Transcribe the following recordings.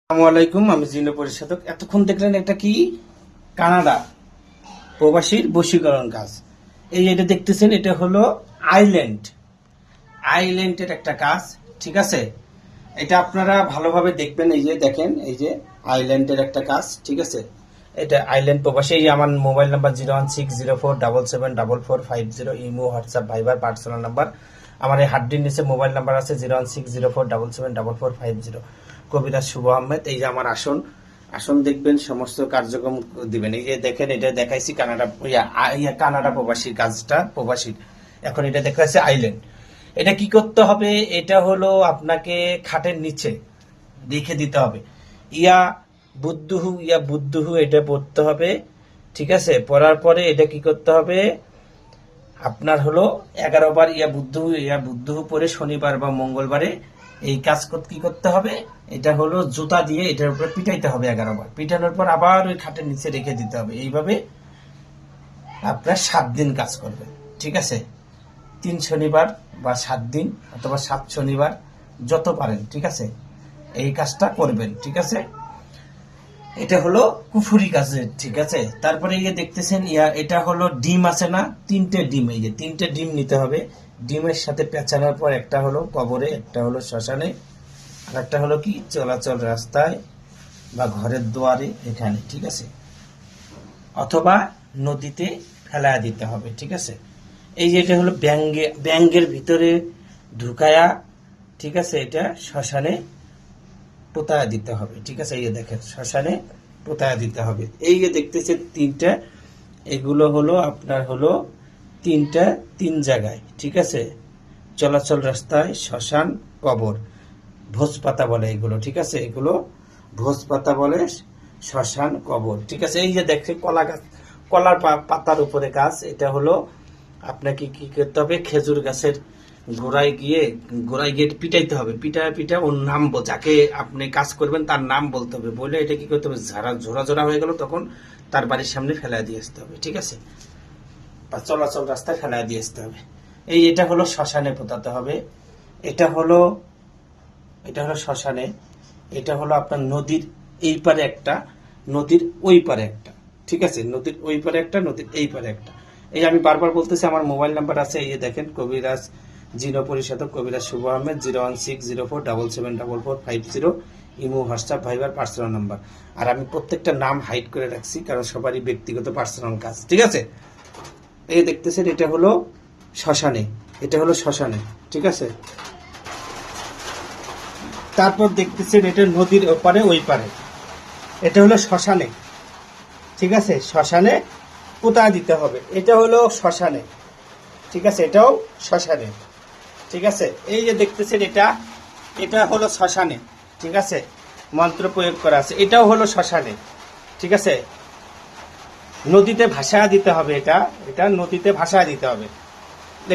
আসসালামু আলাইকুম, আমি জিনো পরিশোধক। এতক্ষণ দেখলেন এটা কি? কানাডা প্রবাসীর বশীকরণ কাজ। এই এটা দেখতেছেন, এটা হলো আইল্যান্ডের একটা কাজ। ঠিক আছে, এটা আপনারা ভালোভাবে দেখবেন। এই যে দেখেন, এই যে আইল্যান্ডের একটা কাজ। ঠিক আছে, এটা আইল্যান্ড প্রবাসী। এই আমার mobile number 01604774450, imo, WhatsApp, Viber, personal number. আমার এই হাড্ডির নিচে মোবাইল নাম্বার আছে 01604774450। কবিরাজ শুভ আহমেদ। এই যে আমার আসন দেখবেন, সমস্ত কার্যক্রম দিবেন। এই যে দেখেন, এটা দেখাইছি কানাডা প্রবাসীর কাজটা, প্রবাসীর। এখন এটা দেখাইছে আইল্যান্ড। এটা কি করতে হবে? এটা হলো আপনাকে খাটের নিচে রেখে দিতে হবে। ইয়া বুদ্ধহু এটা পড়তে হবে। ঠিক আছে, পড়ার পরে এটা কি করতে হবে? আপনার হলো 11 বার ইয়া বুদ্ধহু পরে শনিবার বা মঙ্গলবারে এই কাজ কি করতে হবে? এটা হলো জুতা দিয়ে এটার উপরে পিটাইতে হবে 11 বার। পিটানোর পর আবার ওই খাটের নিচে রেখে দিতে হবে। এইভাবে আপনার 7 দিন কাজ করবেন। ঠিক আছে, 3 শনিবার বা 7 দিন অথবা 7 শনিবার, যত পারেন। ঠিক আছে, এই কাজটা করবেন। ঠিক আছে, এটা হলো কুফুরি কাজের। ঠিক আছে, তারপরে ইয়ে দেখতেছেন, এটা হলো ডিম আছে না, 3টে ডিম। এই যে 3টে ডিম নিতে হবে। ডিমের সাথে পেঁচানোর পর একটা হলো কবরে, একটা হলো শ্মশানে, আর একটা হলো কি চলাচল রাস্তায় বা ঘরের দুয়ারে, এখানে। ঠিক আছে, অথবা নদীতে ফেলায়া দিতে হবে। ঠিক আছে, এই যে এটা হলো ব্যাঙ্গের ভিতরে ঢুকায়া, ঠিক আছে, এটা শ্মশানে পোতায়া দিতে হবে। ঠিক আছে, এই যে দেখেন, শ্মশানে পোতায়া দিতে হবে। এই যে দেখতেছেন 3টা, এগুলো হলো আপনার হলো 3 জায়গায়। ঠিক আছে, চলাচল রাস্তায়, শ্মশান, কবর, ভোজপাতা বলে এগুলো। ঠিক আছে, এগুলো ভোজপাতা বলে, শ্মশান, কবর। ঠিক আছে, এই যে দেখে কলার পাতার উপরে কাজ। এটা হলো আপনাকে কি করতে হবে? খেজুর গাছের গোড়ায় গিয়ে পিটাইতে হবে। পিটা ওর নাম, যাকে আপনি কাজ করবেন তার নাম বলতে হবে। বলে এটা কি করতে হবে? ঝোরা হয়ে গেল তখন তার বাড়ির সামনে ফেলা দিয়ে আসতে হবে। ঠিক আছে, বা চলাচল রাস্তায় ফেলা দিয়ে আসতে হবে। এটা হলো শ্মশানে পোতাতে হবে। এটা হলো শ্মশানে। এটা হলো আপনার নদীর এই পারে একটা, নদীর ওই পারে একটা। ঠিক আছে, নদীর ওই পারে একটা, নদীর এই পারে একটা। এই আমি বারবার বলতেছি, আমার মোবাইল নাম্বার আছে। এই যে দেখেন, কবিরাজ জিনো পরিশোধক, কবিরাজ Shuvo Ahmed, 01604774450, imo, WhatsApp, Viber, personal number. আর আমি প্রত্যেকটা নাম হাইড করে রাখছি, কারণ সবারই ব্যক্তিগত পার্সোনাল কাজ। ঠিক আছে, এই দেখতেছেন, এটা হলো শ্মশানে। ঠিক আছে, তারপর দেখতেছেন, এটা নদীর ওপারে, ওই পারে। এটা হলো শ্মশানে। ঠিক আছে, শ্মশানে পোতা দিতে হবে। এটা হলো শ্মশানে। ঠিক আছে, এটাও শ্মশানে। ঠিক আছে, এই যে দেখতেছেন, এটা হলো শ্মশানে। ঠিক আছে, মন্ত্র প্রয়োগ করা আছে। এটাও হলো শ্মশানে। ঠিক আছে, নদীতে ভাসায় দিতে হবে। এটা নদীতে ভাসায় দিতে হবে।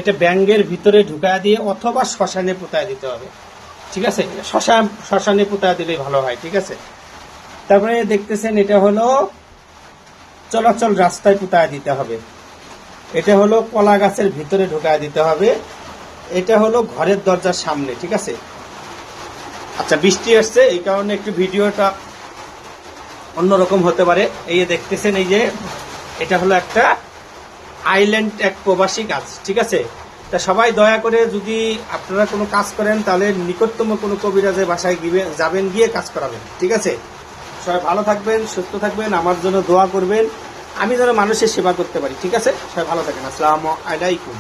এটা ব্যাঙ্গের ভিতরে ঢুকায় দিয়ে অথবা শ্মশানে পোতায় দিতে হবে। ঠিক আছে, শ্মশানে পোতায় দিলেই ভালো হয়। ঠিক আছে, তারপরে দেখতেছেন, এটা হলো চলাচল রাস্তায় পোতায় দিতে হবে। এটা হলো কলা গাছের ভিতরে ঢুকায় দিতে হবে। এটা হলো ঘরের দরজার সামনে। ঠিক আছে, আচ্ছা, বৃষ্টি আসছে, এই কারণে একটু ভিডিওটা অন্যরকম হতে পারে। এই যে দেখতেছেন, এই যে এটা হলো একটা আইল্যান্ড, এক প্রবাসী কাজ। ঠিক আছে, তা সবাই দয়া করে, যদি আপনারা কোনো কাজ করেন তাহলে নিকটতম কোনো কবিরাজের বাসায় যাবেন, গিয়ে কাজ করাবেন। ঠিক আছে, সবাই ভালো থাকবেন, সুস্থ থাকবেন, আমার জন্য দোয়া করবেন, আমি যেন মানুষের সেবা করতে পারি। ঠিক আছে, সবাই ভালো থাকেন। আসসালামু আলাইকুম।